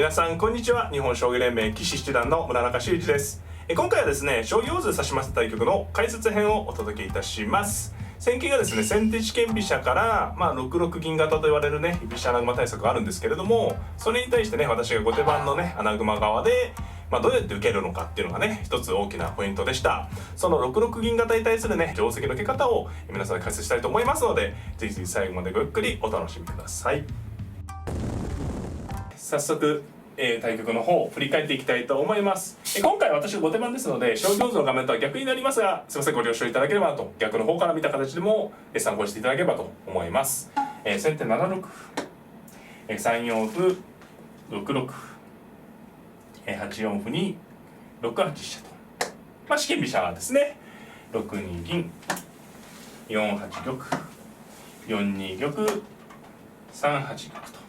皆さんこんにちは。日本将棋連盟棋士七段の村中修司です。今回はですね、将棋大図指しました対局の解説編をお届けいたします。戦型がですね、先手四間飛車から、6六銀型と言われるね、飛車穴熊対策があるんですけれども、それに対してね、私が後手番のね、穴熊側でどうやって受けるのかっていうのがね、一つ大きなポイントでした。その6六銀型に対するね、定石の受け方を皆さんに解説したいと思いますので、ぜひぜひ最後までごゆっくりお楽しみください。早速、対局の方を振り返っていきたいと思います。今回私後手番ですので、将棋大図の画面とは逆になりますが、すいません、ご了承いただければと、逆の方から見た形でも参考にしていただければと思います。先手7六歩、3四歩、6六歩、8四歩に6八飛車と、四間飛車ですね。6二銀、4八玉、4二玉、3八玉と。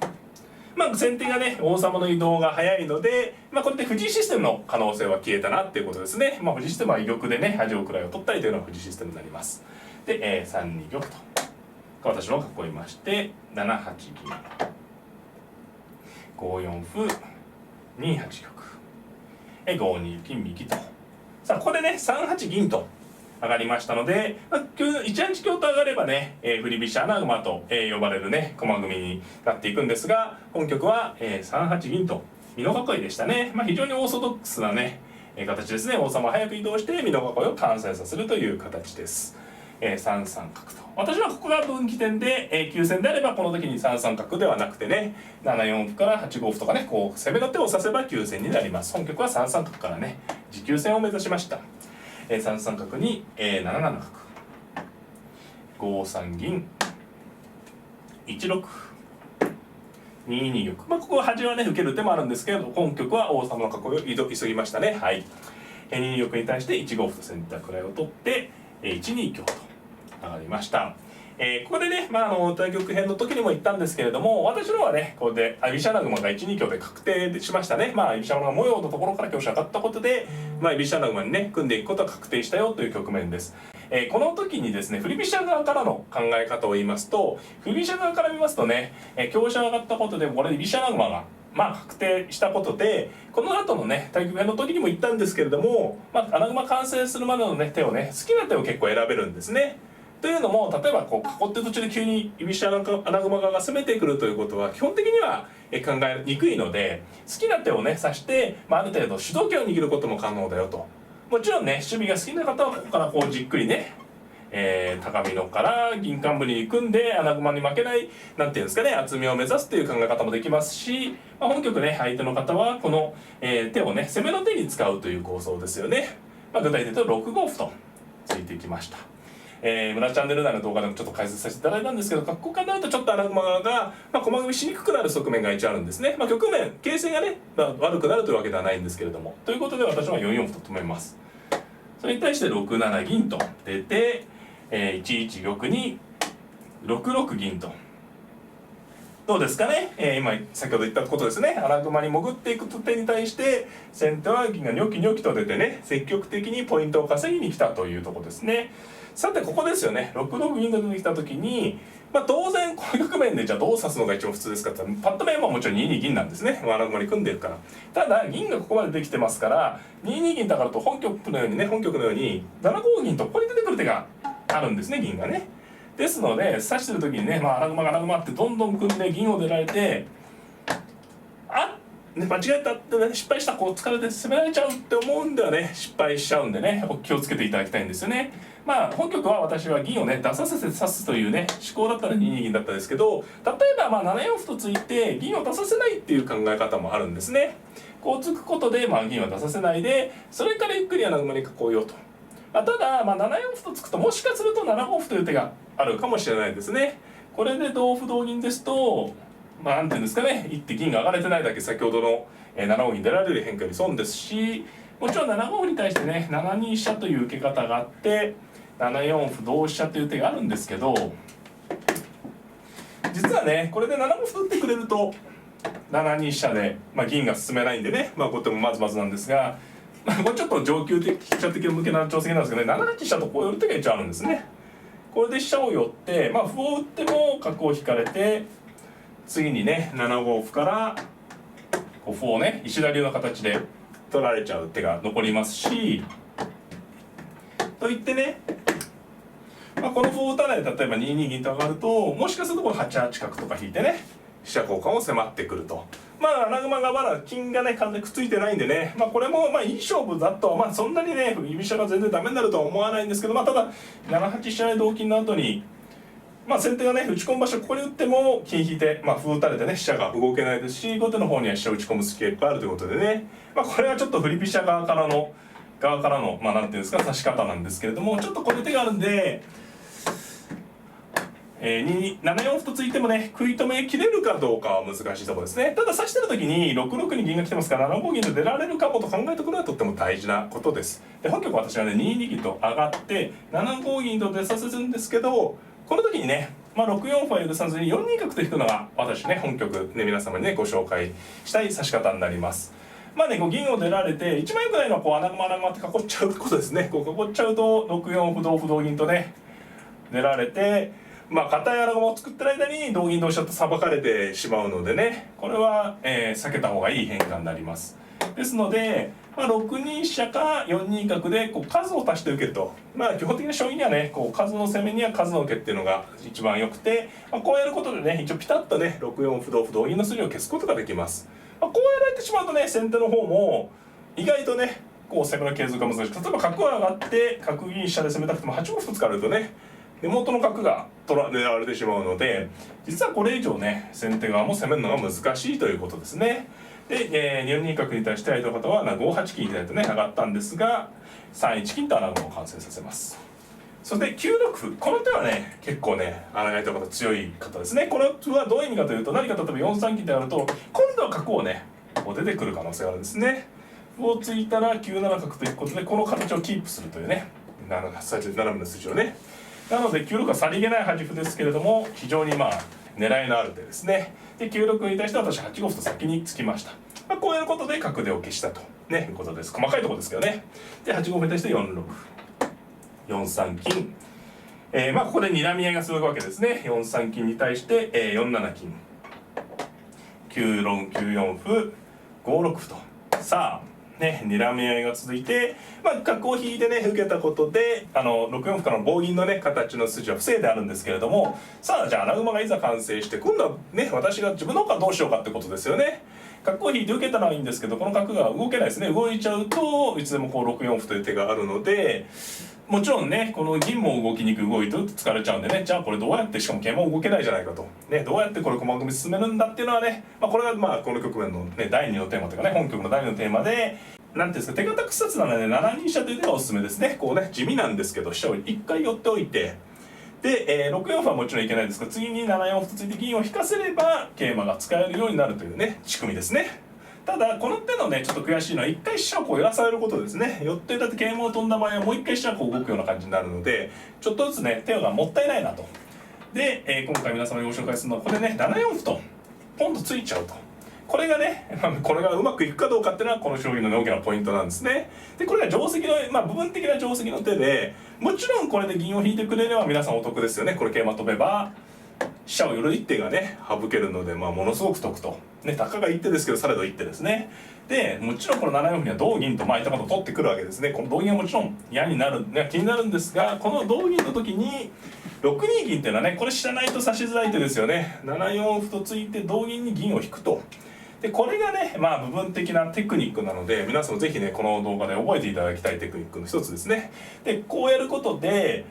先手がね、王様の移動が早いので、これで藤井システムの可能性は消えたなっていうことですね。藤井システムは居玉でね、端を位を取ったりというのが藤井システムになります。で、3二玉と私の囲いまして、7八銀、5四歩、2八玉、5二金右と。さあ、ここでね、3八銀と上がりましたので、1八香と上がればね、振り飛車穴熊と、呼ばれるね、駒組みになっていくんですが、本局は、3八銀と美濃囲いでしたね。非常にオーソドックスなね、形ですね。王様を早く移動して美濃囲いを完成させるという形です。3三角と。私はここが分岐点で、急戦であればこの時に3三角ではなくてね、7四歩から8五歩とかね、こう攻めの手を指せば急戦になります。本局は3三角からね、持久戦を目指しました。3三角に、7七角、5三銀、1六歩、2二玉。ここは端はね受ける手もあるんですけれど、本局は王様の囲いを急ぎましたね。はい。2二玉に対して1五歩と先手位を取って、1二香と上がりました。ここでね、対局編の時にも言ったんですけれども、私のはね、これで居飛車穴熊が1二香で確定しましたね。居飛車穴模様のところから香車上がったことで、居飛車穴熊にね、組んでいくことが確定したよという局面です。この時にですね、振り飛車側からの考え方を言いますと、振り飛車側から見ますとね、香車上がったことで、これで居飛車穴熊が確定したことで、この後のね、対局編の時にも言ったんですけれども、穴熊完成するまでのね、手をね、好きな手を結構選べるんですね。というのも、例えばこう囲って途中で急に居飛車穴熊側が攻めてくるということは基本的には考えにくいので、好きな手をね指して、ある程度主導権を握ることも可能だよと。もちろんね、守備が好きな方はここからこうじっくりね、高美濃から銀冠に組んで穴熊に負けないなんていうんですかね、厚みを目指すという考え方もできますし、本局ね相手の方はこの、手をね攻めの手に使うという構想ですよね。具体的に言うと6五歩とついていきました。村チャンネル内の動画でもちょっと解説させていただいたんですけど、ここからなるとちょっと穴熊側が、駒組みしにくくなる側面が一応あるんですね。局面形勢がね、悪くなるというわけではないんですけれども、ということで私は4四歩と止めます。それに対して6七銀と出て、1一玉に6六銀と。どうですかね、今先ほど言ったことですね。穴熊に潜っていく手に対して先手は銀がニョキニョキと出てね、積極的にポイントを稼ぎに来たというところですね。さてここですよね。6六銀が出てきた時に、当然この局面でじゃあどう指すのが一番普通ですかって言ったら、パッと見はもちろん2二銀なんですね。穴熊に組んでるから。ただ銀がここまでできてますから、2二銀だからと本局のように7五銀とここに出てくる手があるんですね、銀がね。ですので指してる時にね、穴熊ってどんどん組んで銀を出られて、間違えたってね、失敗した、こう疲れて攻められちゃうって思うんではね、失敗しちゃうんでね、気をつけていただきたいんですよね。本局は私は銀をね出させて指すというね思考だったら2二銀だったんですけど、例えば7四歩とついて銀を出させないっていう考え方もあるんですね。こうつくことで銀は出させないで、それからゆっくり穴熊に囲うよと。ただ7四歩とつくと、もしかすると7五歩という手があるかもしれないですね。これで同歩同銀ですと、なんていうんですかね、一手銀が上がれてないだけ先ほどの7五に出られる変化より損ですし、もちろん7五歩に対してね7二飛車という受け方があって、7四歩同飛車という手があるんですけど、実はねこれで7五歩と打ってくれると7二飛車で、銀が進めないんでね、後手もまずまずなんですが、これちょっと上級的飛車的向けな定石なんですけどね、7八飛車とこう寄る手が一応あるんですね。これで飛車を寄って、歩を打っても角を引かれて、次にね7五歩からここう歩をね石田流の形で取られちゃう手が残りますし、といってね、この歩を打たないで例えば2二銀と上がると、もしかするとこの8八角とか引いてね飛車交換を迫ってくると。穴熊がまだ金がね完全にくっついてないんでね、これもいい勝負だとはそんなにね居飛車が全然ダメになるとは思わないんですけど、ただ7八飛車成同金の後に先手がね打ち込む場所ここに打っても金引いて、歩打たれてね飛車が動けないですし、後手の方には飛車打ち込む隙がいっぱいあるということでね、これはちょっと振り飛車側からのなんていうんですか指し方なんですけれども、ちょっとこういう手があるんで、7四歩と突いてもね食い止め切れるかどうかは難しいところですね。ただ指してる時に6六に銀が来てますから7五銀と出られるかもと考えておくのはとっても大事なことです。で本局私はね2二銀と上がって7五銀と出させるんですけど、この時にね、6四歩は許さずに4二角と引くのが私ね本局ね皆様にねご紹介したい指し方になります。銀を出られて一番良くないのはこう穴熊って囲っちゃうことですね。こう囲っちゃうと6四歩同歩同銀とね出られて、硬い穴熊を作ってる間に同銀同飛車とさばかれてしまうのでね、これは、避けた方がいい変化になります。ですので、6二飛車か4二角でこう数を足して受けると、基本的な将棋にはねこう数の攻めには数の受けっていうのが一番良くて、こうやることでね一応ピタッとね6四歩同歩同銀の筋を消すことができます。こうやられてしまうとね先手の方も意外とねこう攻めの継続が難しい。例えば角が上がって角銀飛車で攻めたくても8五歩と突かれるとね根元の角が狙われてしまうので、実はこれ以上ね先手側も攻めるのが難しいということですね。で、4二角に対して相手の方は5八金左とね上がったんですが3一金と穴熊を完成させます。そして9六歩、この手はね結構ね相手の方強い方ですね。この歩はどういう意味かというと、何か例えば4三金であると今度は角をねこう出てくる可能性があるんですね。歩を突いたら9七角ということでこの形をキープするというね斜めの筋をね。なので9六はさりげない端歩ですけれども非常に狙いのある手ですね。で9六に対して私8五歩と先に突きました。こうやることで角出を消したとねいうことです。細かいところですけどね。で8五歩に対して4六歩4三金、ここで睨み合いがするわけですね。4三金に対して、4七金9四歩5六歩とさあね、睨み合いが続いて、角を引いてね受けたことで6四歩からの棒銀のね形の筋は防いであるんですけれども、さあじゃあ穴熊がいざ完成して今度はね私が自分の方からどうしようかってことですよね。角を引いて受けたのはいいんですけど、この角が動けないですね。動いちゃうといつでもこう6四歩という手があるので、もちろんねこの銀も動きにくく動いて疲れちゃうんでね、じゃあこれどうやって、しかも桂馬動けないじゃないかとね、どうやってこれ駒組み進めるんだっていうのはね、これがこの局面のね第2のテーマというかね本局の第2のテーマで、なんていうんですか、手堅く殺なので7二飛車という手がおすすめですね。こうね地味なんですけど飛車を1回寄っておいて、で、6四歩はもちろんいけないですけど次に7四歩とついて銀を引かせれば桂馬が使えるようになるというね仕組みですね。ただこの手のねちょっと悔しいのは1回飛車をこう寄らされることですね。寄ってだって桂馬を飛んだ場合はもう1回飛車がこう動くような感じになるので、ちょっとずつね手がもったいないなと。で、今回皆様にご紹介するのはこれね7四歩とポンとついちゃうと。これがね、これがうまくいくかどうかっていうのはこの将棋の、大きなポイントなんですね。でこれが定石の、部分的な定石の手で、もちろんこれで銀を引いてくれれば皆さんお得ですよね。これ桂馬飛べば飛車を寄る一手がね省けるので、ものすごく得とね、たかが一手ですけどされど一手ですね。でもちろんこの7四歩には同銀と相手のことを取ってくるわけですね。この同銀はもちろん嫌になる、気になるんですが、この同銀の時に6二銀っていうのはねこれ知らないと指しづらい手ですよね。7四歩とついて同銀に銀を引くと。でこれがね部分的なテクニックなので、皆さんもぜひねこの動画で覚えていただきたいテクニックの一つですね。でこうやることで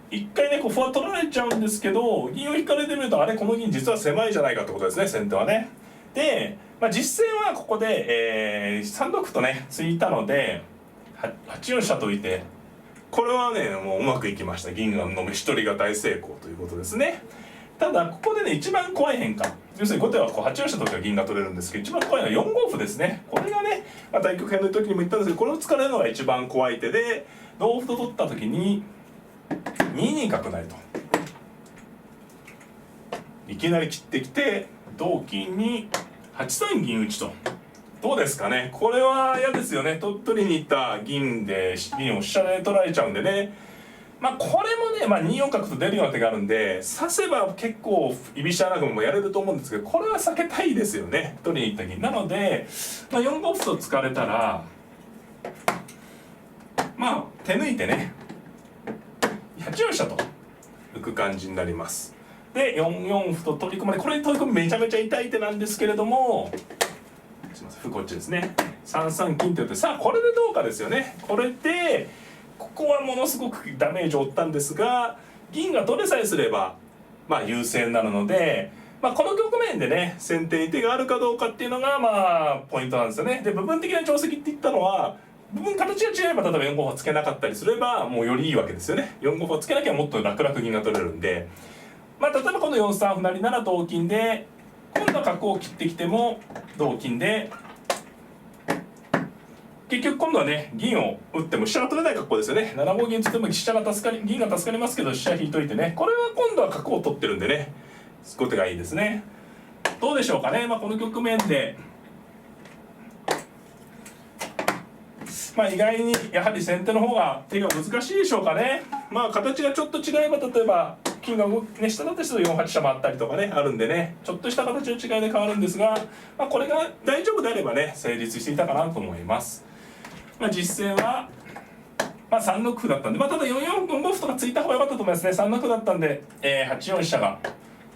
一回ねこう歩は取られちゃうんですけど、銀を引かれてみるとあれこの銀実は狭いじゃないかってことですね、先手はね。で、実戦はここで、3六歩とね突いたので8四飛車といて、これはねもううまくいきました。銀の召し取りが大成功ということですね。ただここでね一番怖い変化、要するに後手はこう8四飛車と時は銀が取れるんですけど、一番怖いのは4五歩ですね。これがね、対局編の時にも言ったんですけど、これを突かれるのが一番怖い手で、同歩と取った時に2二角成といきなり切ってきて、同金に8三銀打と。どうですかね、これは嫌ですよね。取りに行った銀を飛車で取られちゃうんでね。まあこれもね、まあ、2四角と出るような手があるんで指せば結構居飛車穴熊もやれると思うんですけど、これは避けたいですよね、取りに行った時に。なので、まあ、4五歩と突かれたらまあ手抜いてね8四飛車と浮く感じになります。で4四歩と取り込まれ、これ取り込みめちゃめちゃ痛い手なんですけれども、すいません、歩こっちですね、3三金って打って、さあこれでどうかですよね。これでここはものすごくダメージを負ったんですが、銀が取れさえすればまあ優勢になるので、まあ、この局面でね先手に手があるかどうかっていうのがまあポイントなんですよね。で部分的な定石って言ったのは、部分形が違えば例えば4五歩をつけなかったりすればもうよりいいわけですよね。4五歩をつけなきゃもっと楽々銀が取れるんで、まあ例えばこの4三歩成なら同金で、今度は角を切ってきても同金で、結局今度はね銀を打っても飛車が取れない格好ですよね。7五銀つっても飛車が助かり銀が助かりますけど飛車引いといてね、これは今度は角を取ってるんでね後手がいいですね。どうでしょうかね。まあこの局面でまあ意外にやはり先手の方が手が難しいでしょうかね。まあ形がちょっと違えば、例えば金がね下だとすると4八飛車もあったりとかねあるんでね、ちょっとした形の違いで変わるんですが、まあ、これが大丈夫であればね成立していたかなと思います。まあ、実戦は、まあ、3六歩だったんで、まあ、ただ4五歩とかついた方が良かったと思いますね。3六歩だったんで、8四飛車が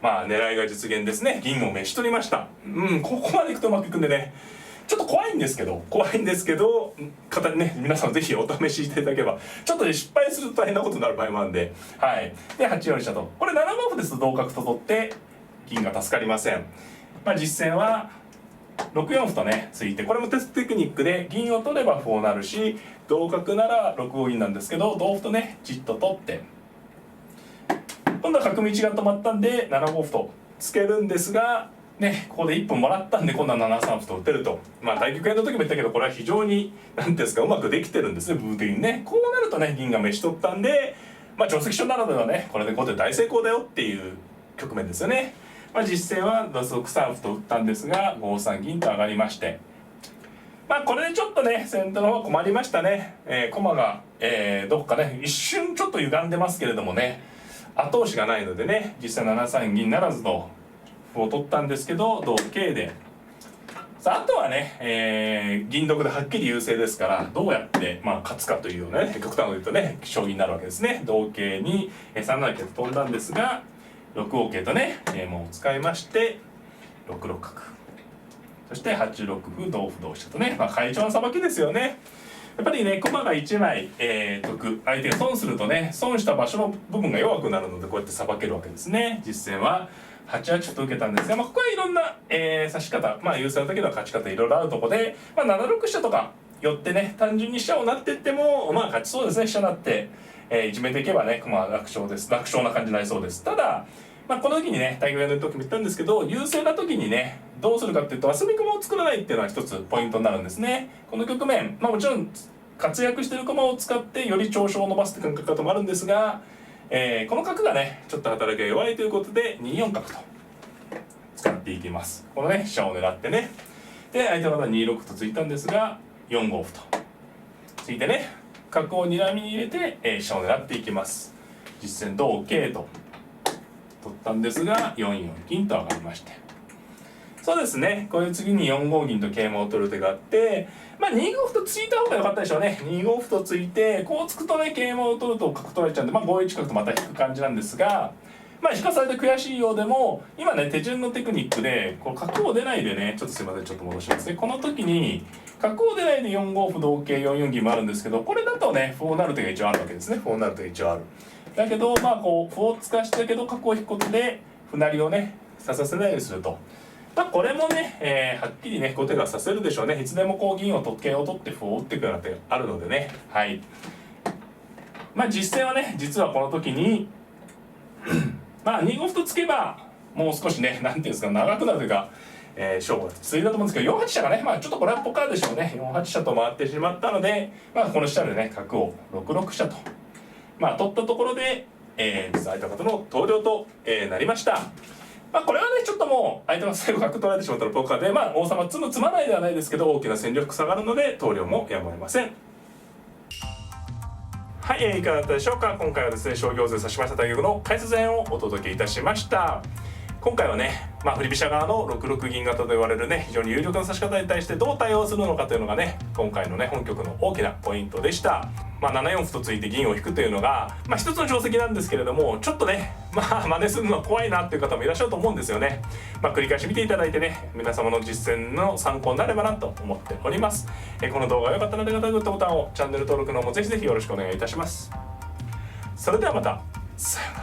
まあ狙いが実現ですね。銀を召し取りました。ここまでいくとうまくいくんでね、ちょっと怖いんですけど皆さんぜひお試しいただければ、ちょっとね失敗すると大変なことになる場合もあるんで、はい。で8四飛車と、これ7五歩ですと同角と取って銀が助かりません。まあ、実戦は6四歩とねついて、これもテクニックで銀を取れば歩をなるし、同角なら6五銀なんですけど、同歩とねじっと取って、今度は角道が止まったんで7五歩とつけるんですがね、ここで1本もらったんで今度は7三歩と打てると。まあ対局やの時も言ったけど、これは非常に何ていうんですかうまくできてるんですね、部分的にね。こうなるとね銀が召し取ったんで、まあ定石書ならではねこれで後手大成功だよっていう局面ですよね。まあ、実戦は6三歩と打ったんですが5三銀と上がりまして、まあこれでちょっとね先手の方は困りましたね。駒が、どこかね一瞬ちょっと歪んでますけれどもね、後押しがないのでね、実際7三銀ならずと歩を取ったんですけど同桂で、さああとはね、銀得ではっきり優勢ですから、どうやって、まあ、勝つかというようなね極端を言うとね将棋になるわけですね。同桂に3七桂と飛んだんですが、6五桂とね、もう使いまして6六角、そして8六歩同歩同飛車とね、まあ、快調なさばきですよね。やっぱりね駒が1枚、得、相手が損するとね損した場所の部分が弱くなるので、こうやってさばけるわけですね。実戦は8八歩と受けたんですが、まあ、ここはいろんな、指し方、まあ優勢の時の勝ち方いろいろあるとこで、まあ、7六飛車とか寄ってね単純に飛車を成っていってもまあ勝ちそうですね。飛車成って、いじめていけばね駒は楽勝です。楽勝な感じになりそうです。ただまあこの時にね対局やる時も言ったんですけど、優勢な時にねどうするかっていうと、隅駒を作らないっていうのは一つポイントになるんですね。この局面、まあもちろん活躍してる駒を使ってより長所を伸ばすって感覚方もあるんですが、この角がねちょっと働きが弱いということで2四角と使っていきます。このね飛車を狙ってね、で相手の方は2六歩と突いたんですが4五歩と突いてね角を睨みに入れて、飛車を狙っていきます。実戦同桂と取ったんですが4四金と上がりまして、そうですね、こういう次に4五銀と桂馬を取る手があって、まあ2五歩と突いた方が良かったでしょうね。2五歩と突いてこう突くとね桂馬を取ると角取られちゃうんで、まあ5一角とまた引く感じなんですが、まあ引かされて悔しいようでも今ね手順のテクニックでこう角を出ないでね、ちょっとすいませんちょっと戻しますね。この時に角を出ないで4五歩同桂4四銀もあるんですけど、これだとね歩を成る手が一応あるわけですね。歩を成る手が一応ある。だけどまあこう歩を突かしたけど角を引くことで歩成りをねさせないようにすると。まあこれもね、はっきりね後手が指せるでしょうね。いつでもこう銀を取って桂を取って歩を打っていくような手があるのでね。はい。まあ実戦はね実はこの時にまあ2五歩と突けばもう少しねなんていうんですか長くなるというか、勝負が続いたと思うんですけど、4八飛車がねまあちょっとこれはポカーでしょうね。4八飛車と回ってしまったので、まあこの下でね角を6六飛車とまあ取ったところで、相手方の投了と、なりました。まあこれはねちょっともう相手の最後角取られてしまったらポカーで、まあ王様詰まないではないですけど大きな戦力差があるので投了もやむを得ません。はい、いかがだったでしょうか。今回はですね、将棋王座指しました対局の解説編をお届けいたしました。今回はね、振り飛車側の6六銀型と言われるね、非常に有力な指し方に対してどう対応するのかというのがね、今回のね、本局の大きなポイントでした。7四歩とついて銀を引くというのが、一つの定石なんですけれども、ちょっとね、真似するのは怖いなっていう方もいらっしゃると思うんですよね。繰り返し見ていただいてね、皆様の実践の参考になればなと思っております。この動画が良かったので、またグッドボタンを、チャンネル登録の方もぜひぜひよろしくお願いいたします。それではまた、さようなら。